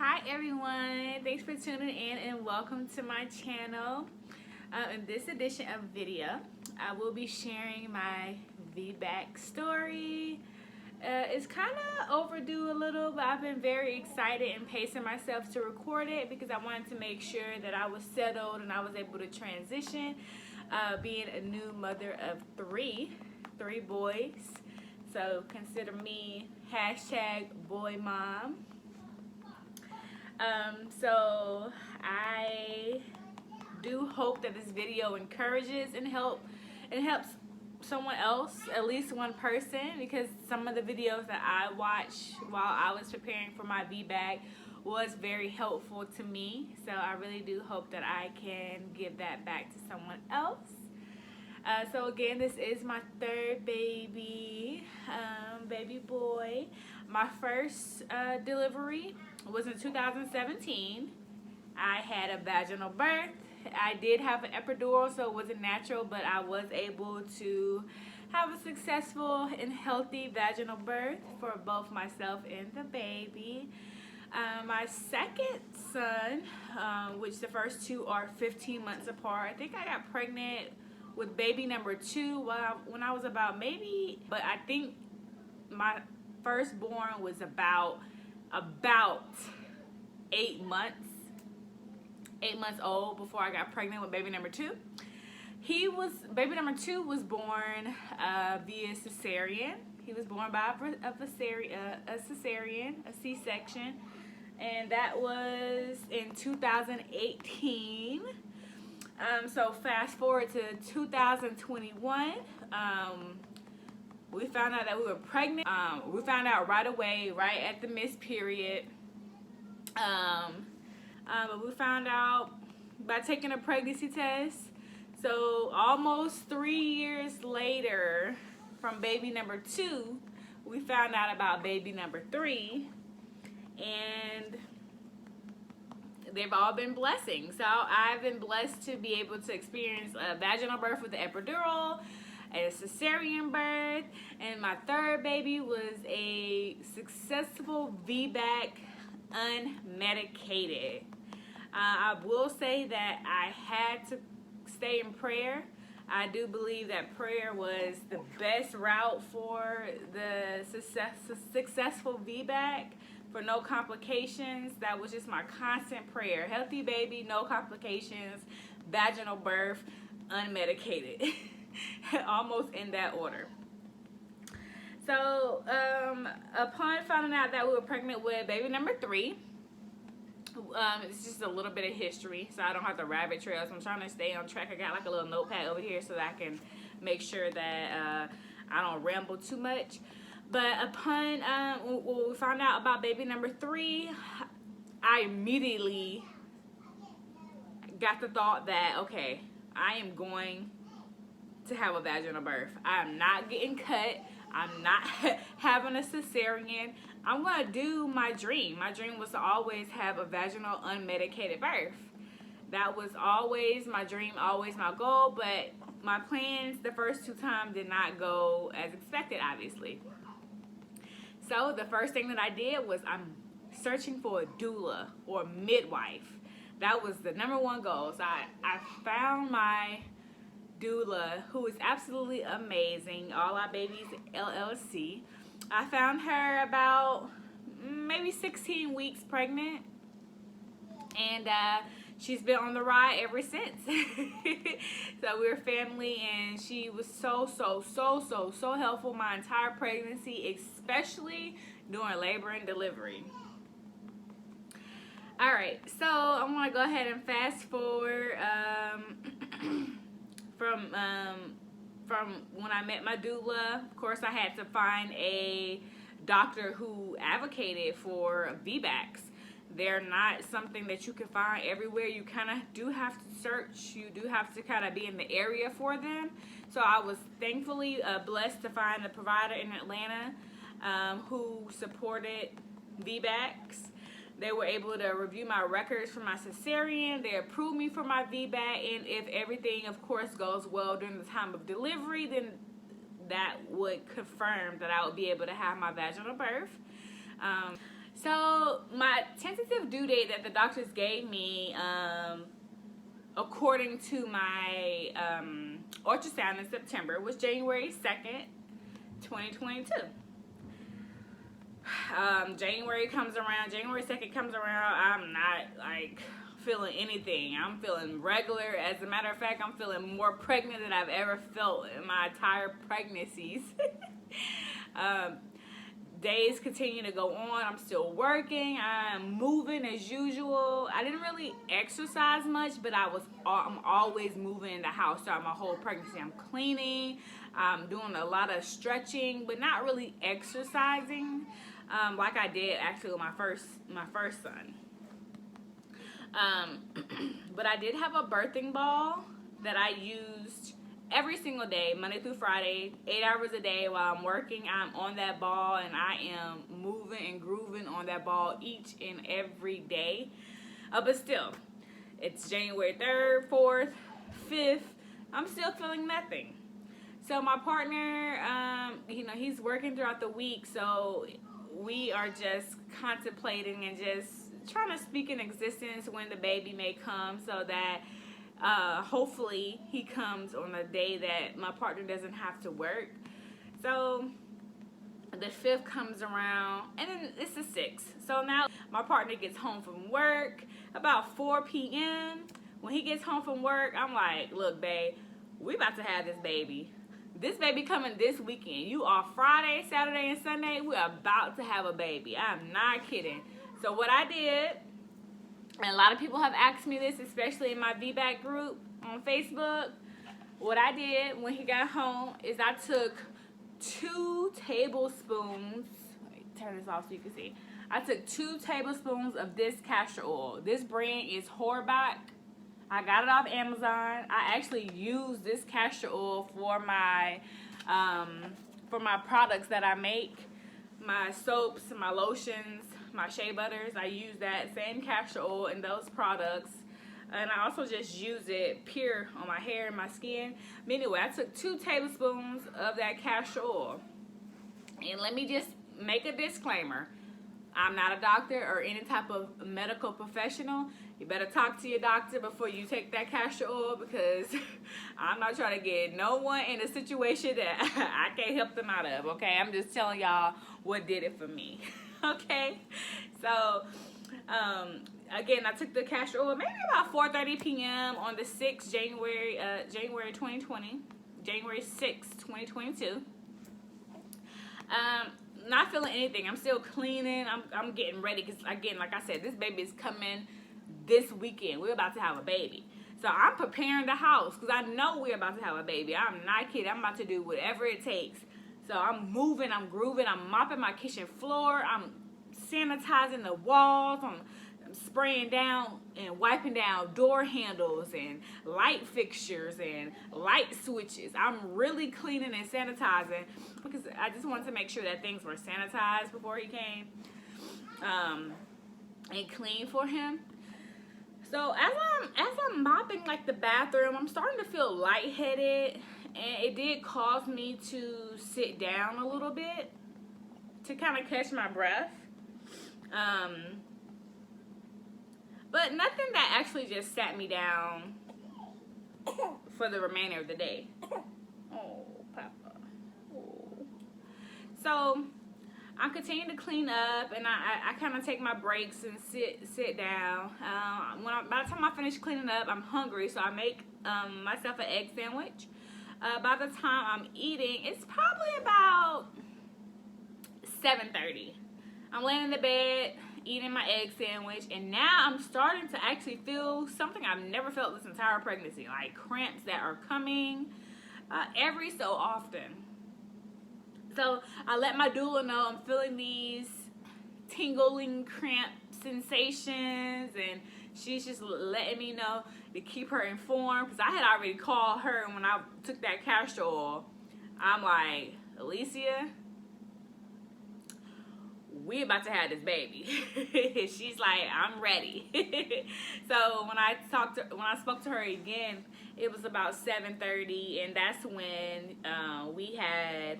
Hi everyone, thanks for tuning in and welcome to my channel. In this edition of video, I will be sharing my Vbac story. It's kind of overdue a little, but I've been very excited and pacing myself to record it because I wanted to make sure that I was settled and I was able to transition, being a new mother of three boys. So consider me #boymom. So I do hope that this video encourages and helps someone else, at least one person, because some of the videos that I watched while I was preparing for my Vbac was very helpful to me. So I really do hope that I can give that back to someone else. So again, this is my third baby boy. My first delivery was in 2017. I had a vaginal birth. I did have an epidural, so it wasn't natural, but I was able to have a successful and healthy vaginal birth for both myself and the baby. My second son, which the first two are 15 months apart, I think I got pregnant with baby number 2 when I was about but I think my firstborn was about 8 months old before I got pregnant with baby number 2. Baby number 2 was born via cesarean. He was born by a C-section, and that was in 2018. So fast forward to 2021, we found out that we were pregnant. We found out right away, right at the missed period. But we found out by taking a pregnancy test. So almost 3 years later, from baby number 2, we found out about baby number 3, and they've all been blessings. So I've been blessed to be able to experience a vaginal birth with the epidural, a cesarean birth, and my third baby was a successful Vbac unmedicated. I will say that I had to stay in prayer. I do believe that prayer was the best route for the successful Vbac. For no complications. That was just my constant prayer. Healthy baby, no complications, vaginal birth, unmedicated. Almost in that order. So upon finding out that we were pregnant with baby number 3, it's just a little bit of history so I don't have to rabbit trails. I'm trying to stay on track. I got like a little notepad over here so that I can make sure that I don't ramble too much. But upon when we found out about baby number 3, I immediately got the thought that, okay, I am going to have a vaginal birth. I'm not getting cut. I'm not having a cesarean. I'm going to do my dream. My dream was to always have a vaginal unmedicated birth. That was always my dream, always my goal, but my plans the first 2 times did not go as expected, obviously. So the first thing that I did was I'm searching for a doula or midwife. That was the #1 goal. So I found my doula, who is absolutely amazing. All Our Babies LLC. I found her about maybe 16 weeks pregnant, and she's been on the ride ever since. So we're family, and she was so helpful my entire pregnancy, especially during labor and delivery. All right, so I'm gonna go ahead and fast forward from when I met my doula. Of course, I had to find a doctor who advocated for Vbacs. They're not something that you can find everywhere. You kind of do have to search. You do have to kind of be in the area for them. So I was thankfully blessed to find a provider in Atlanta who supported Vbacs. They were able to review my records for my cesarean. They approved me for my Vbac, and if everything, of course, goes well during the time of delivery, then that would confirm that I would be able to have my vaginal birth. So my tentative due date that the doctors gave me, according to my ultrasound in September, was January 2nd, 2022. January comes around, January 2nd comes around, I'm not like feeling anything. I'm feeling regular. As a matter of fact, I'm feeling more pregnant than I've ever felt in my entire pregnancies. Days continue to go on. I'm still working. I'm moving as usual. I didn't really exercise much, but I'm always moving in the house throughout my whole pregnancy. I'm cleaning. I'm doing a lot of stretching, but not really exercising like I did actually with my first son. But I did have a birthing ball that I used every single day, Monday through Friday, 8 hours a day while I'm working. I'm on that ball and I am moving and grooving on that ball each and every day. But still, it's January 3rd, 4th, 5th. I'm still feeling nothing. So my partner, he's working throughout the week, so we are just contemplating and just trying to speak in existence when the baby may come, so that hopefully he comes on a day that my partner doesn't have to work. So the 5th comes around, and then it's the 6th. So now my partner gets home from work about 4 p.m. When he gets home from work, I'm like, look, babe, we about to have this baby. This baby coming this weekend. You off Friday, Saturday, and Sunday. We're about to have a baby. I'm not kidding. So what I did, and a lot of people have asked me this, especially in my Vbac group on Facebook. What I did when he got home is I took 2 tablespoons. Wait, turn this off so you can see. I took 2 tablespoons of this castor oil. This brand is Vbac. I got it off Amazon. I actually use this castor oil for my products that I make. My soaps, my lotions, my shea butters. I use that same castor oil in those products. And I also just use it pure on my hair and my skin. But anyway, I took 2 tablespoons of that castor oil. And let me just make a disclaimer. I'm not a doctor or any type of medical professional. You better talk to your doctor before you take that castor oil, because I'm not trying to get no one in a situation that I can't help them out of, okay? I'm just telling y'all what did it for me, okay? So, again, I took the castor oil maybe about 4:30 p.m. on the 6th, January 2020, January 6th, 2022. Not feeling anything. I'm still cleaning. I'm getting ready because, again, like I said, this baby is coming this weekend. We're about to have a baby. So I'm preparing the house because I know we're about to have a baby. I'm not kidding. I'm about to do whatever it takes. So I'm moving. I'm grooving. I'm mopping my kitchen floor. I'm sanitizing the walls. I'm spraying down and wiping down door handles and light fixtures and light switches. I'm really cleaning and sanitizing because I just wanted to make sure that things were sanitized before he came, and clean for him. So as I'm mopping like the bathroom, I'm starting to feel lightheaded, and it did cause me to sit down a little bit to kind of catch my breath. But nothing that actually just sat me down for the remainder of the day. Oh, Papa. Oh. So I'm continuing to clean up, and I kind of take my breaks and sit down. By the time I finish cleaning up, I'm hungry, so I make myself an egg sandwich. By the time I'm eating, it's probably about 7:30. I'm laying in the bed, eating my egg sandwich, and now I'm starting to actually feel something I've never felt this entire pregnancy, like cramps that are coming every so often. So I let my doula know I'm feeling these tingling cramp sensations, and she's just letting me know to keep her informed, because I had already called her when I took that castor oil. I'm like, Alicia, we about to have this baby. She's like, I'm ready. So when I spoke to her again, it was about 7:30, and that's when we had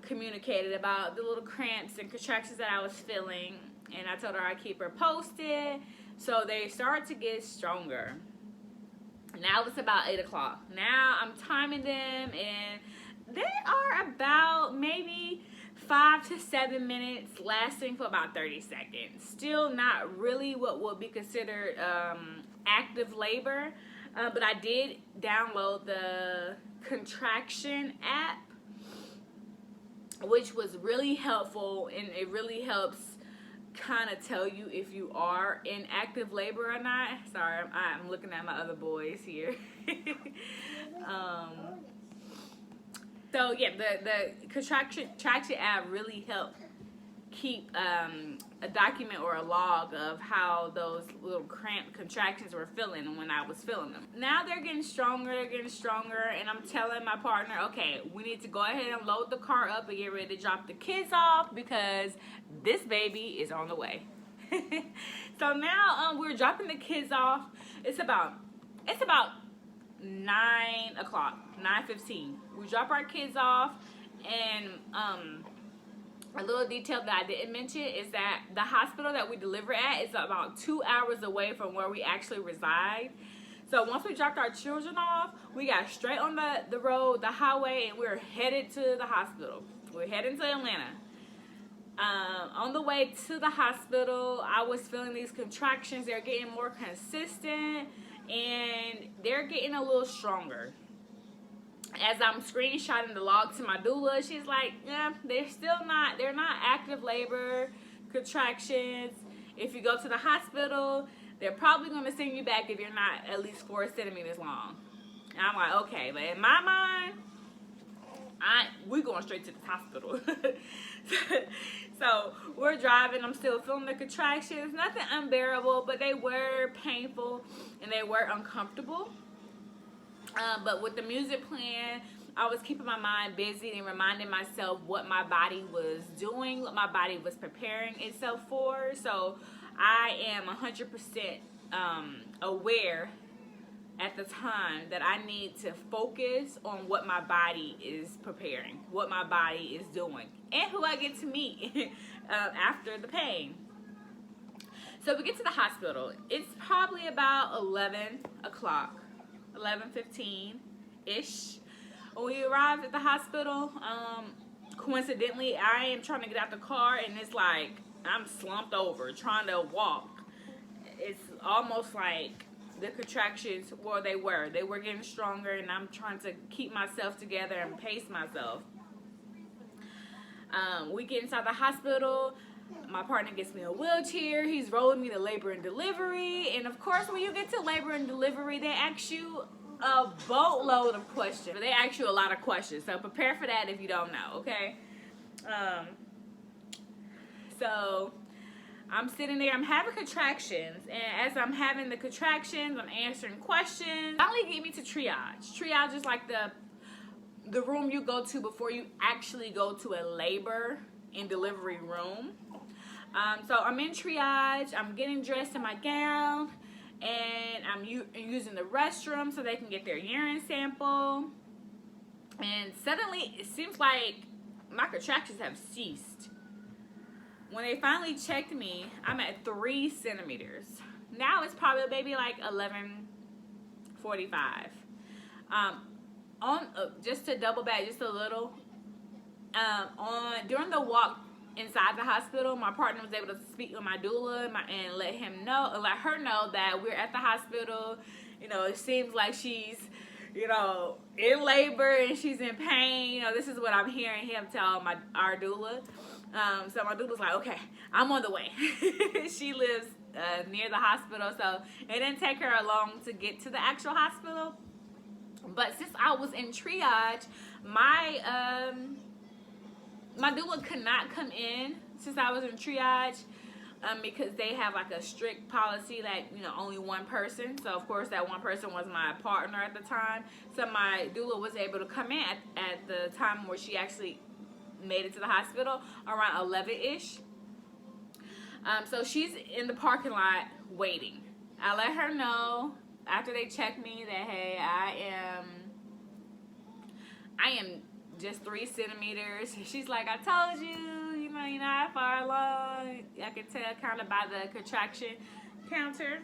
communicated about the little cramps and contractions that I was feeling, and I told her I'd keep her posted. So they started to get stronger. Now it's about 8 o'clock. Now I'm timing them, and they are about maybe 5 to 7 minutes, lasting for about 30 seconds. Still not really what would be considered active labor, but I did download the contraction app, which was really helpful, and it really helps kind of tell you if you are in active labor or not. Sorry, I'm looking at my other boys here. So yeah, the contraction app really helped keep a document or a log of how those little cramped contractions were feeling when I was feeling them. Now they're getting stronger, and I'm telling my partner, okay, we need to go ahead and load the car up and get ready to drop the kids off because this baby is on the way. So now we're dropping the kids off. It's about 9 o'clock, 9:15. We drop our kids off, and a little detail that I didn't mention is that the hospital that we deliver at is about 2 hours away from where we actually reside. So once we dropped our children off, we got straight on the road, the highway, and we're headed to the hospital. We're heading to Atlanta. On the way to the hospital, I was feeling these contractions. They're getting more consistent, and they're getting a little stronger. As I'm screenshotting the log to my doula, she's like, yeah, they're not active labor contractions. If you go to the hospital, they're probably going to send you back if you're not at least 4 centimeters long. And I'm like, okay, but in my mind, we're going straight to the hospital. So we're driving. I'm still feeling the contractions. Nothing unbearable, but they were painful and they were uncomfortable. But with the music playing, I was keeping my mind busy and reminding myself what my body was doing, what my body was preparing itself for. So I am 100% aware at the time that I need to focus on what my body is preparing, what my body is doing, and who I get to meet after the pain. So we get to the hospital. It's probably about 11 o'clock. 11:15-ish. When we arrived at the hospital, coincidentally, I am trying to get out the car, and it's like I'm slumped over trying to walk. It's almost like the contractions, well, they were getting stronger, and I'm trying to keep myself together and pace myself. We get inside the hospital. My partner gets me a wheelchair. He's rolling me to labor and delivery. And of course, when you get to labor and delivery, they ask you a boatload of questions. They ask you a lot of questions. So prepare for that if you don't know, okay? So I'm sitting there. I'm having contractions. And as I'm having the contractions, I'm answering questions. Finally get me to triage. Triage is like the room you go to before you actually go to a labor and delivery room. So I'm in triage. I'm getting dressed in my gown, and I'm using the restroom so they can get their urine sample. And suddenly, it seems like my contractions have ceased. When they finally checked me, I'm at 3 centimeters. Now it's probably maybe like 11:45. Just to double back just a little. During the walk inside the hospital, my partner was able to speak with my doula and let her know that we're at the hospital. You know, it seems like she's, in labor and she's in pain. This is what I'm hearing him tell our doula. So my doula's like, okay, I'm on the way. She lives near the hospital, so it didn't take her long to get to the actual hospital. But since I was in triage, my doula could not come in since I was in triage because they have like a strict policy that, only one person. So, of course, that one person was my partner at the time. So my doula was able to come in at the time where she actually made it to the hospital, around 11-ish. So she's in the parking lot waiting. I let her know after they checked me that, hey, I am just 3 centimeters. She's like, I told you, you know, you're not far along. I could tell kind of by the contraction counter.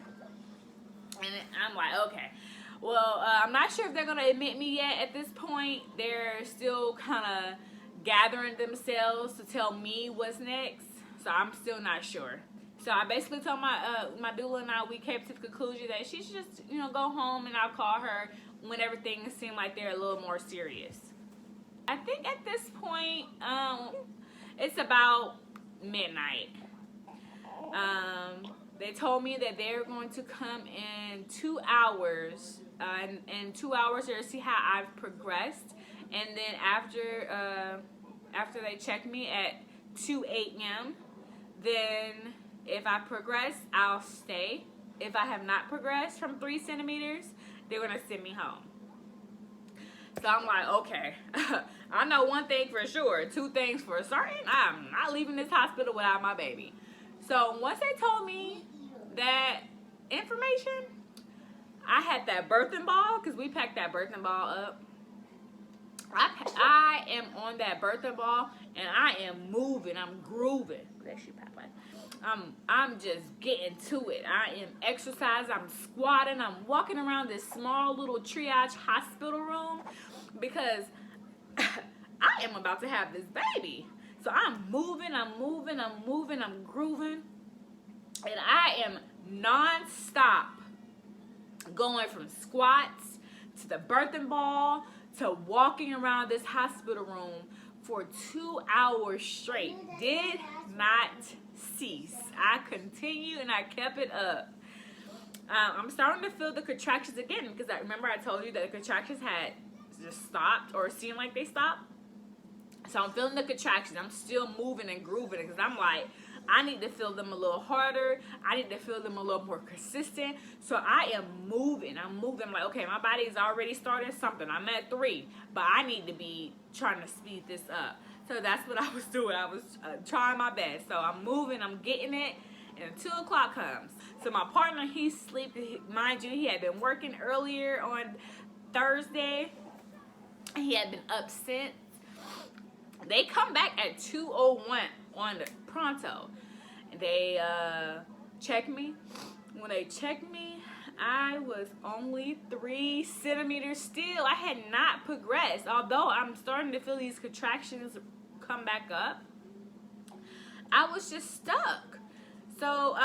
And I'm like, okay. Well, I'm not sure if they're going to admit me yet at this point. They're still kind of gathering themselves to tell me what's next. So I'm still not sure. So I basically told my doula and we came to the conclusion that she should just, you know, go home and I'll call her when everything seemed like they're a little more serious. I think at this point, it's about midnight. They told me that they're going to come in 2 hours. In 2 hours, they'll see how I've progressed. And then after they check me at 2 a.m., then if I progress, I'll stay. If I have not progressed from 3 centimeters, they're going to send me home. So I'm like, okay, I know one thing for sure, 2 things for certain. I'm not leaving this hospital without my baby. So once they told me that information, I had that birthing ball, because we packed that birthing ball up. I am on that birthing ball, and I am moving. I'm grooving. Bless you, Papa. I'm just getting to it. I am exercising. I'm squatting. I'm walking around this small little triage hospital room because I am about to have this baby. So I'm moving. I'm grooving. And I am non-stop going from squats to the birthing ball to walking around this hospital room for 2 hours straight. Did not cease. I continued and I kept it up. I'm starting to feel the contractions again because I remember I told you that the contractions had just stopped or seemed like they stopped. So I'm feeling the contractions. I'm still moving and grooving because I'm like, I need to feel them a little harder. I need to feel them a little more consistent. So I am moving. I'm moving. I'm like, okay, my body's already started something. I'm at 3, but I need to be trying to speed this up. So that's what I was doing. I was trying my best. So I'm moving. I'm getting it. And 2 o'clock comes. So my partner, he's sleeping. Mind you, he had been working earlier on Thursday. He had been up since. They come back at 2:01 on the pronto. They check me. When they checked me, I was only 3 centimeters still. I had not progressed. Although I'm starting to feel these contractions come back up, I was just stuck. So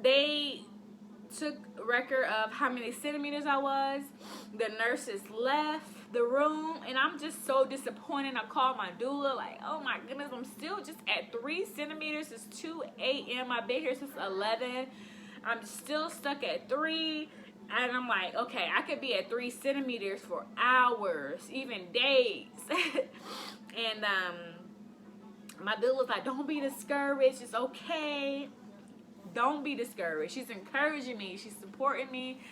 they took record of how many centimeters I was. The nurses left the room, and I'm just so disappointed. I called my doula, like, oh my goodness, I'm still just at 3 centimeters. It's 2 a.m. I've been here since 11. I'm still stuck at 3, and I'm like, okay, I could be at 3 centimeters for hours, even days. And my doula's like, don't be discouraged. It's okay. Don't be discouraged. She's encouraging me. She's supporting me.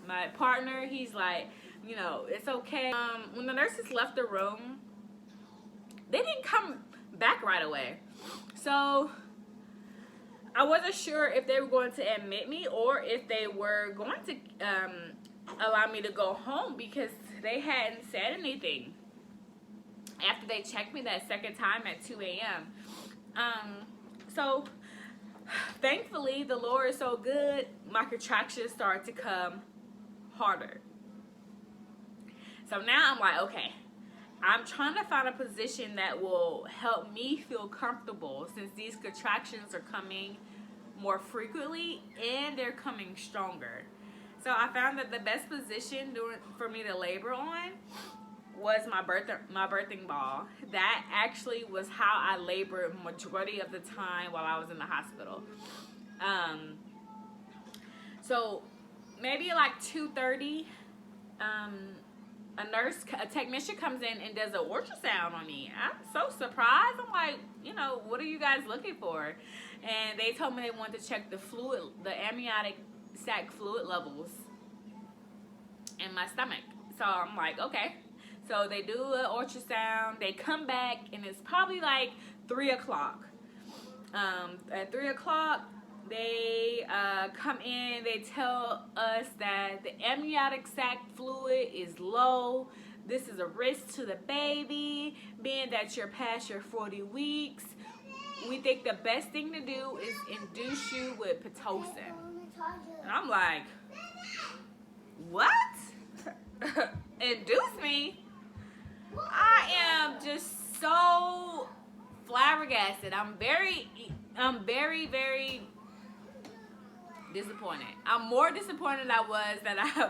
My partner, he's like, you know, it's okay. When the nurses left the room, they didn't come back right away. So I wasn't sure if they were going to admit me or if they were going to allow me to go home because they hadn't said anything after they checked me that second time at 2 a.m. So thankfully, the Lord is so good, my contractions started to come harder. So now I'm like, okay, I'm trying to find a position that will help me feel comfortable since these contractions are coming more frequently and they're coming stronger. So I found that the best position for me to labor on was my birthing ball. That actually was how I labored majority of the time while I was in the hospital. So maybe like 2:30, a technician comes in and does an ultrasound on me. I'm so surprised. I'm like, you know, what are you guys looking for? And they told me they wanted to check the amniotic sac fluid levels in my stomach. So I'm like, okay. So they do an ultrasound. They come back, and it's probably like 3 o'clock. At 3 o'clock, they come in. They tell us that the amniotic sac fluid is low. This is a risk to the baby, being that you're past your 40 weeks. We think the best thing to do is induce you with Pitocin. And I'm like, what? Induce me? I am just so flabbergasted. I'm very, very disappointed. I'm more disappointed than I was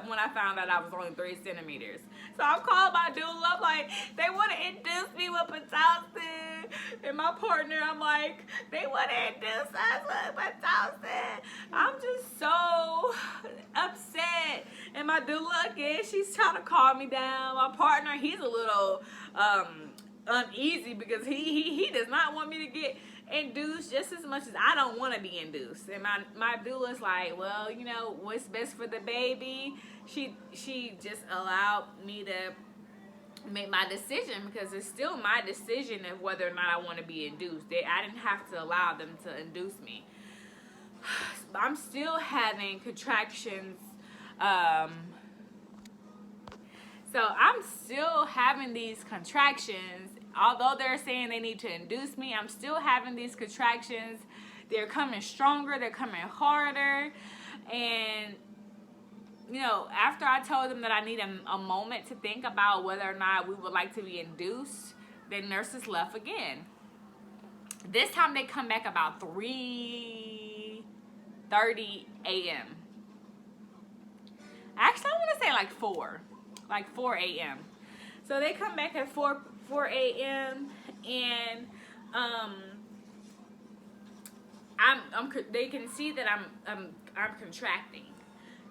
when I found out I was only 3 centimeters. So I called my doula. I'm like, they want to induce me with Pitocin. And my partner, I'm like, they want to induce us with Pitocin. I'm just so upset. And my doula, again, she's trying to calm me down. My partner, he's a little uneasy because he does not want me to get induced just as much as I don't want to be induced. And my doula's like, well, you know, what's best for the baby? She just allowed me to make my decision, because it's still my decision of whether or not I want to be induced. I didn't have to allow them to induce me. I'm still having contractions. So I'm still having these contractions. Although they're saying they need to induce me, I'm still having these contractions. They're coming stronger. They're coming harder. And, you know, after I told them that I need a moment to think about whether or not we would like to be induced, the nurses left again. This time they come back about 3:30 a.m. Actually, I want to say like 4 a.m. So they come back at 4 a.m. and they can see that I'm contracting.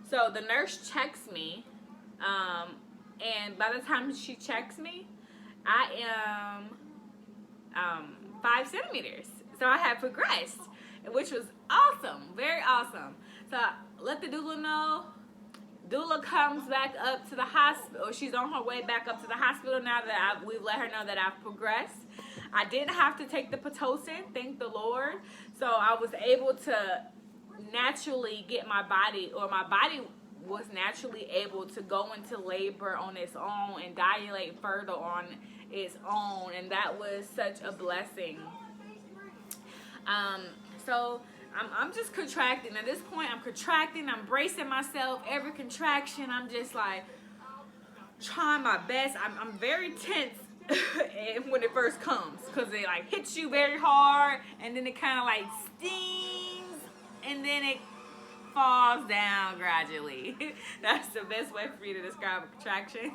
So the nurse checks me, and by the time she checks me, I am 5 centimeters. So I have progressed, which was awesome, very awesome. So I let the doula know. Doula comes back up to the hospital. She's on her way back up to the hospital now that we've let her know that I've progressed. I didn't have to take the Pitocin, thank the Lord. So I was able to naturally get my body was naturally able to go into labor on its own and dilate further on its own. And that was such a blessing. So I'm just contracting. At this point, I'm contracting. I'm bracing myself. Every contraction, I'm just like trying my best. I'm very tense when it first comes, because it like hits you very hard, and then it kind of like stings, and then it falls down gradually. That's the best way for me to describe a contraction.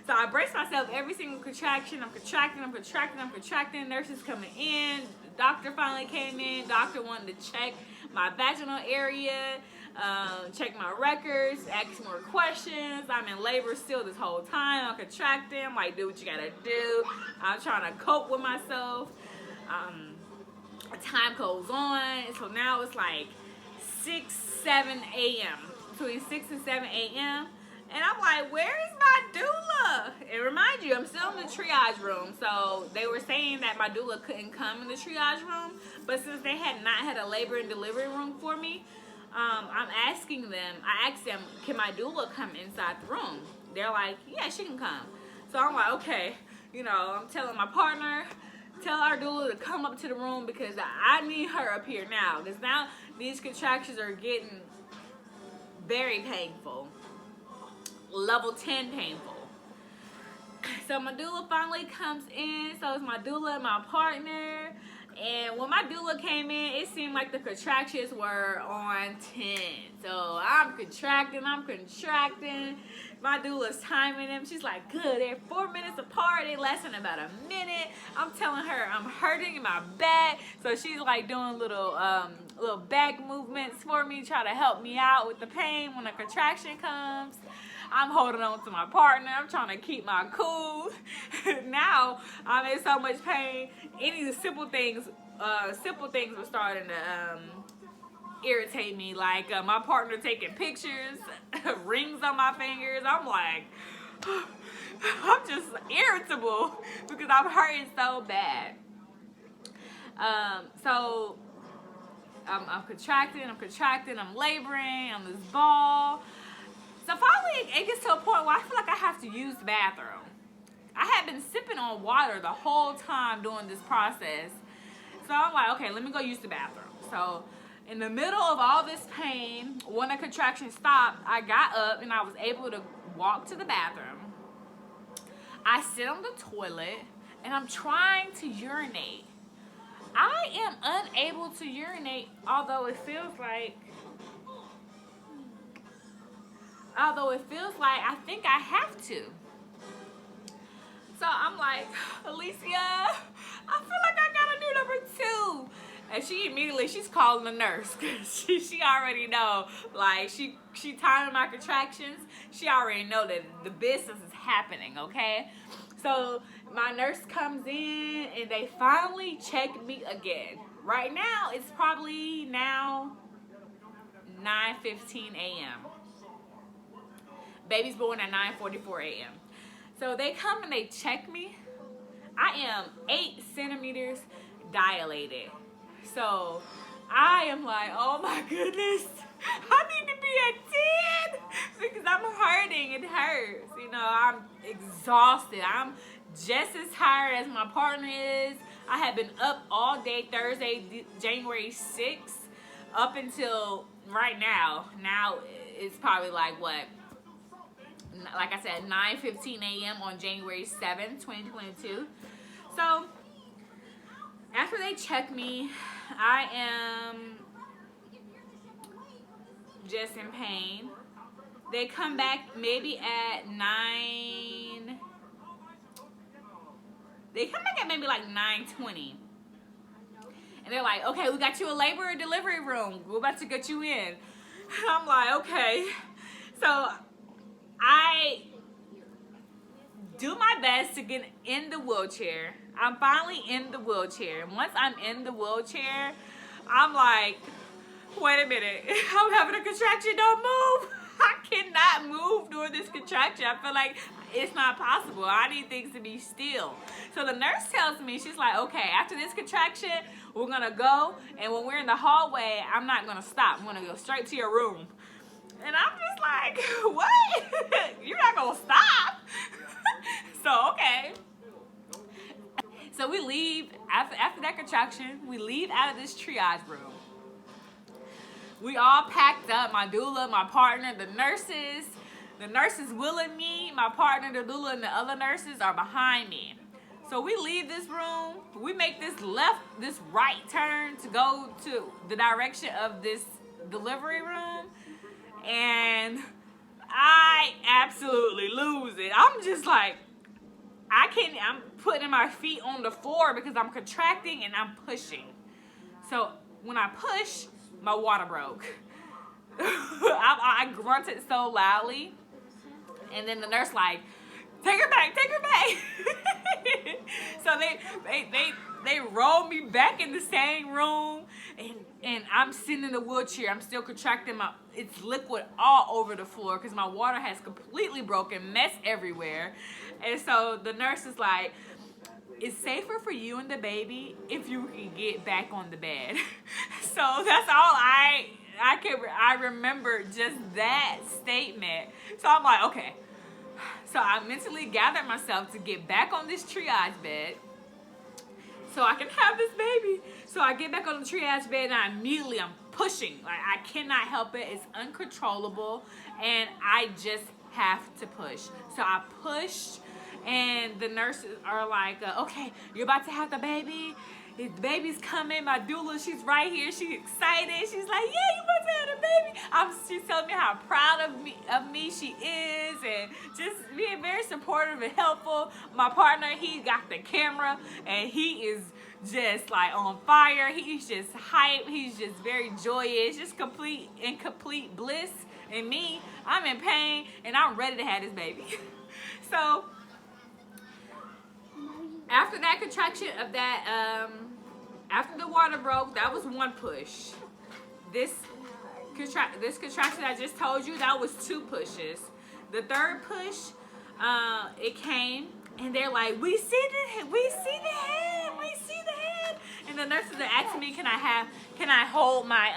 So I brace myself every single contraction. I'm contracting. Nurses coming in. Doctor finally came in. Doctor wanted to check my vaginal area, check my records, ask more questions. I'm in labor still this whole time. I'm contracting. I'm like, do what you gotta do. I'm trying to cope with myself. Time goes on. So now it's like 6, 7 a.m. Between 6 and 7 a.m. And I'm like, where is my doula? And remind you, I'm still in the triage room. So they were saying that my doula couldn't come in the triage room. But since they had not had a labor and delivery room for me, I asked them, can my doula come inside the room? They're like, yeah, she can come. So I'm like, okay. You know, I'm telling my partner, tell our doula to come up to the room, because I need her up here now. Because now these contractions are getting very painful. Level 10 painful. So my doula finally comes in. So it's my doula and my partner. And when my doula came in, it seemed like the contractions were on 10. So I'm contracting. My doula's timing them. She's like, good, they're 4 minutes apart. They lasting about a minute. I'm telling her I'm hurting in my back. So she's like doing little back movements for me, try to help me out with the pain when a contraction comes. I'm holding on to my partner. I'm trying to keep my cool. Now I'm in so much pain. Any simple things were starting to irritate me. Like my partner taking pictures, rings on my fingers. I'm like, I'm just irritable because I'm hurting so bad. So I'm contracting, I'm laboring, I'm this ball. So finally, it gets to a point where I feel like I have to use the bathroom. I had been sipping on water the whole time doing this process. So I'm like, okay, let me go use the bathroom. So in the middle of all this pain, when the contraction stopped, I got up and I was able to walk to the bathroom. I sit on the toilet and I'm trying to urinate. I am unable to urinate, although it feels like I think I have to. So I'm like, Alicia, I feel like I gotta do number 2. And she's calling the nurse, because she already know, like, she timing my contractions. She already know that the business is happening, okay? So my nurse comes in and they finally check me again. Right now, it's probably now 9:15 a.m. Baby's born at 9:44 a.m. So they come and they check me. I am 8 centimeters dilated. So I am like, oh my goodness, I need to be at 10 because I'm hurting. It hurts. You know, I'm exhausted. I'm just as tired as my partner is. I have been up all day Thursday, January 6th, up until right now. Now it's probably like what? Like I said, 9:15 a.m. on January 7th, 2022. So after they check me, I am just in pain. They come back maybe at 9. They come back at maybe like 9:20. And they're like, okay, we got you a labor and delivery room. We're about to get you in. I'm like, okay. So I do my best to get in the wheelchair. I'm finally in the wheelchair. Once I'm in the wheelchair, I'm like, wait a minute. I'm having a contraction. Don't move. I cannot move during this contraction. I feel like it's not possible. I need things to be still. So the nurse tells me, she's like, okay, after this contraction, we're going to go. And when we're in the hallway, I'm not going to stop. I'm going to go straight to your room. And I'm just like, what? You're not going to stop? So, okay. So we leave, after that contraction, we leave out of this triage room. We all packed up, my doula, my partner, the nurses. The nurses wheeling me, my partner, the doula, and the other nurses are behind me. So we leave this room, we make this right turn to go to the direction of this delivery room, and I absolutely lose it. I'm just like, I'm putting my feet on the floor because I'm contracting and I'm pushing. So when I push, my water broke. I grunted so loudly, and then the nurse like, take her back. So they rolled me back in the same room, and I'm sitting in the wheelchair. I'm still contracting. It's liquid all over the floor because my water has completely broken, mess everywhere. And so the nurse is like, it's safer for you and the baby if you can get back on the bed. So that's all I remember, just that statement. So I'm like, okay. So I mentally gathered myself to get back on this triage bed so I can have this baby. So I get back on the triage bed and I'm pushing. Like, I cannot help it. It's uncontrollable and I just have to push. So I pushed, and the nurses are like, okay, you're about to have the baby. The baby's coming. My doula, she's right here. She's excited. She's like, yeah, you about to have the baby. She's telling me how proud of me she is, and just being very supportive and helpful. My partner, he got the camera, and he is just like on fire. He's just hype. He's just very joyous, just complete bliss. And me, I'm in pain, and I'm ready to have this baby. So after that contraction of that, after the water broke, that was one push. This contraction I just told you, that was 2 pushes. The third push, it came, and they're like, we see the head. And the nurses are asking me, can I hold my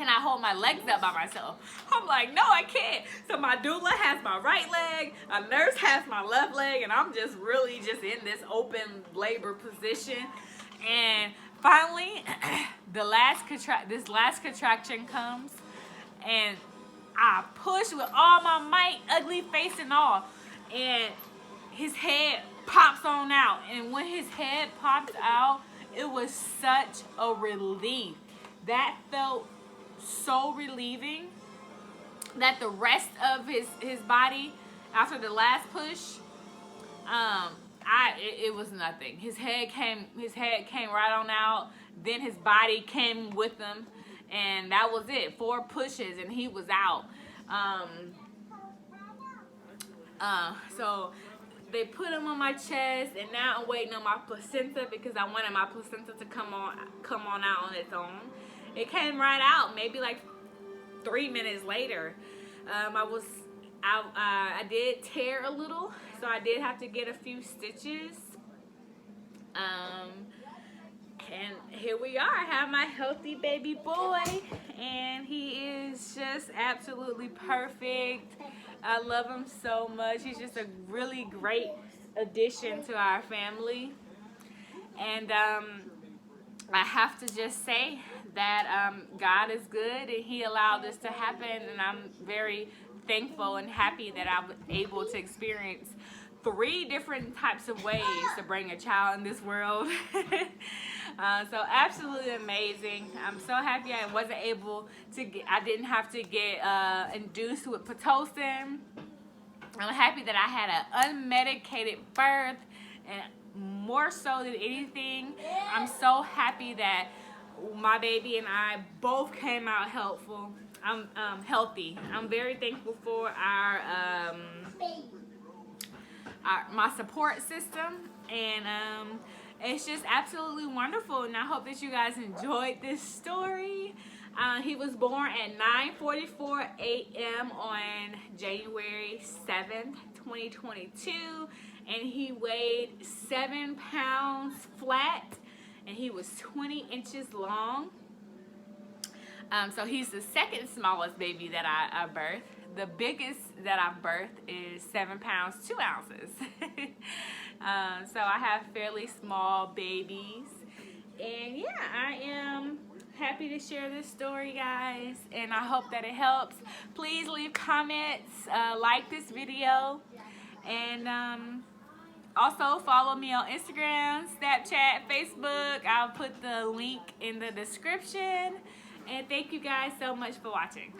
can I hold my legs up by myself? I'm like, no, I can't. So my doula has my right leg, a nurse has my left leg, and I'm just really just in this open labor position. And finally, this last contraction comes, and I push with all my might, ugly face and all, and his head pops on out. And when his head pops out, it was such a relief. That felt so relieving that the rest of his body after the last push, it was nothing. His head came right on out. Then his body came with him, and that was it. 4 pushes and he was out. So they put him on my chest, and now I'm waiting on my placenta because I wanted my placenta to come on out on its own. It came right out, maybe like 3 minutes later. I did tear a little, so I did have to get a few stitches. And here we are. I have my healthy baby boy, and he is just absolutely perfect. I love him so much. He's just a really great addition to our family. And I have to just say that God is good, and he allowed this to happen, and I'm very thankful and happy that I was able to experience 3 different types of ways to bring a child in this world. So absolutely amazing. I'm so happy I wasn't able to I didn't have to get induced with Pitocin. I'm happy that I had an unmedicated birth, and more so than anything, I'm so happy that my baby and I both came out healthy. I'm very thankful for my support system, and it's just absolutely wonderful. And I hope that you guys enjoyed this story. He was born at 9:44 a.m. on January 7th, 2022, and he weighed 7 pounds flat, and he was 20 inches long. So he's the second smallest baby that I birthed. The biggest that I've birthed is 7 pounds 2 ounces. So I have fairly small babies, and yeah, I am happy to share this story, guys, and I hope that it helps. Please leave comments, like this video, and also follow me on Instagram, Snapchat, Facebook. I'll put the link in the description. And thank you guys so much for watching.